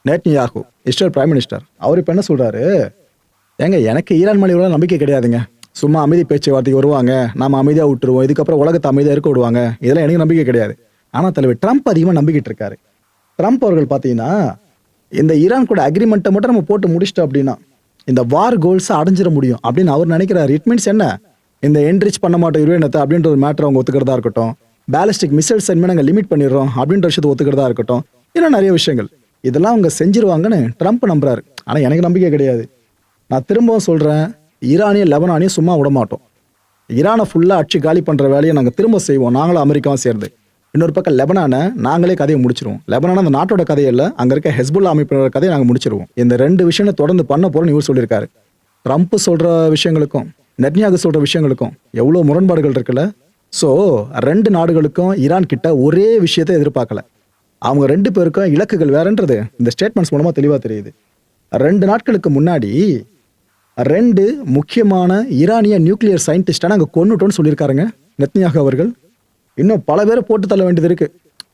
நேட்னியாகு Israel prime minister அவர் இப்போ என்ன சொல்றாரு, ஏங்க எனக்கு ஈரான் மேலே இவ்வளோ நம்பிக்கை கிடையாதுங்க. சும்மா அமைதி பேச்சுவார்த்தைக்கு வருவாங்க, நாம அமைதியாக விட்டுருவோம், இதுக்கப்புறம் உலகத்தை அமைதியாக இருக்க விடுவாங்க, இதெல்லாம் எனக்கு நம்பிக்கை கிடையாது. ஆனால் தலைவர் ட்ரம்ப் அதிகமாக நம்பிக்கிட்டு இருக்காரு. ட்ரம்ப் அவர்கள் பார்த்தீங்கன்னா இந்த ஈரான் கூட அக்ரிமெண்ட்டை மட்டும் நம்ம போட்டு முடிச்சிட்டோம் அப்படின்னா இந்த வார் கோல்ஸை அடைஞ்சிட முடியும் அப்படின்னு அவர் நினைக்கிறாரு. இட் மீன்ஸ் என்ன, இந்த என்ரிச் பண்ண மாட்டோம் யுரேனியத்தை அப்படின்ற ஒரு மேட்டர் அவங்க ஒத்துக்கிறதா இருக்கட்டும், பேலிஸ்டிக் மிசைல்ஸ் இனிமேல் நாங்கள் லிமிட் பண்ணிடுறோம் அப்படின்ற விஷயத்தை ஒத்துக்கிறதா இருக்கட்டும், இன்னும் நிறைய விஷயங்கள் இதெல்லாம் அவங்க செஞ்சிருவாங்கன்னு ட்ரம்ப் நம்புறாரு. ஆனால் எனக்கு நம்பிக்கை கிடையாது. நான் திரும்பவும் சொல்கிறேன், ஈரானியும் லெபனானையும் சும்மா விட மாட்டோம். ஈரானை ஃபுல்லாக அடிச்சு காலி பண்ணுற வேலையை நாங்கள் திரும்ப செய்வோம், நாங்களும் அமெரிக்காவும் சேர்ந்து. இன்னொரு பக்கம் லெபனானை நாங்களே கதையை முடிச்சிருவோம். லெபனான அந்த நாட்டோட கதையை இல்லை, அங்கே இருக்க ஹெஸ்புல்லா அமைப்பினோட கதையை நாங்கள் முடிச்சிருவோம். இந்த 2 விஷயம் தொடர்ந்து பண்ண போகிறோம்னு இவர் சொல்லியிருக்காரு. ட்ரம்ப் சொல்கிற விஷயங்களுக்கும் நெட்னியாகு சொல்கிற விஷயங்களுக்கும் எவ்வளோ முரண்பாடுகள் இருக்குல்ல. ஸோ 2 நாடுகளுக்கும் ஈரான் கிட்ட ஒரே விஷயத்தை எதிர்பார்க்கல. அவங்க 2 பேருக்கும் இலக்குகள் வேறன்றது இந்த ஸ்டேட்மெண்ட்ஸ் மூலமாக தெளிவாக தெரியுது. 2 நாட்களுக்கு முன்னாடி 2 முக்கியமான ஈரானிய நியூக்ளியர் சயின்டிஸ்டை நாங்கள் கொன்னுட்டோன்னு சொல்லியிருக்காருங்க நெட்னியாகு அவர்கள். இன்னும் பல பேரை போட்டு தள்ள வேண்டியது இருக்கு.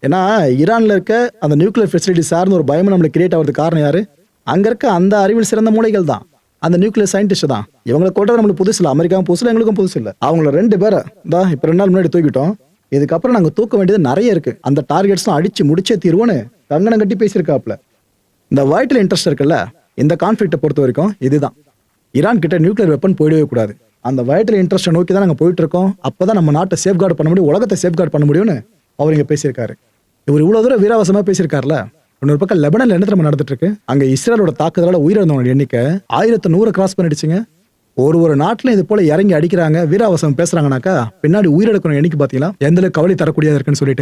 ஏன்னா ஈரானில் இருக்க அந்த நியூக்ளியர் ஃபெசிலிட்டி சார்ந்த ஒரு பயம் நம்மளுக்கு கிரியேட் ஆகிறதுக்கு காரணம் யாரு? அங்கே இருக்க அந்த அறிவில் சிறந்த மூளைகள் தான், அந்த நியூக்ளியர் சயின்டிஸ்ட் தான். இவங்களை கொண்டது நம்மளுக்கு புதுசு இல்லை, அமெரிக்காவும் புதுசு இல்லை, எங்களுக்கும் புதுசு இல்லை. அவங்கள 2 பேரை தான் இப்போ 2 நாள் முன்னாடி தூக்கிட்டோம். இதுக்கப்புறம் நாங்கள் தூக்க வேண்டியது நிறைய இருக்கு. அந்த டார்கெட்ஸ்லாம் அடிச்சு முடிச்சே தீர்வோன்னு கங்கணம் கட்டி பேசியிருக்காப்ல. இந்த வைட்டல் இன்ட்ரெஸ்ட் இருக்குல்ல, இந்த கான்ஃபிளிக்டை பொறுத்த வரைக்கும் இதுதான். ஈரான் கிட்ட நியூக்ளியர் வெப்பன் போயிடவே கூடாது. அந்த வைட்டல் இன்ட்ரெஸ்ட்டை நோக்கி தான் நாங்கள் போயிட்டு இருக்கோம். அப்பதான் நம்ம நாட்டை சேஃப்கார்டு பண்ண முடியும், உலகத்தை சேஃப்கார்டு பண்ண முடியும்னு அவர் இங்கே பேசியிருக்காரு. இவர் இவ்வளோ தூரம் வீராவசமாக பேசியிருக்காருல. இன்னொரு பக்கம் லெபனான்ல என்ன தெரியுமா நடந்துட்டு இருக்கு? அங்கே இஸ்ரேலோட தாக்குதலால் உயிரிழந்தவங்க எண்ணிக்கை 1100 கிராஸ் பண்ணிடுச்சுங்க. ஒரு நாட்டிலும் இது போல இறங்கி அடிக்கிறாங்க, வீராவசம் பேசுறாங்கனாக்கா பின்னாடி உயிரிழக்கிற எண்ணிக்கை பார்த்தீங்களா எந்த அளவுக்கு கவலை தரக்கூடியதா இருக்குன்னு சொல்லிட்டு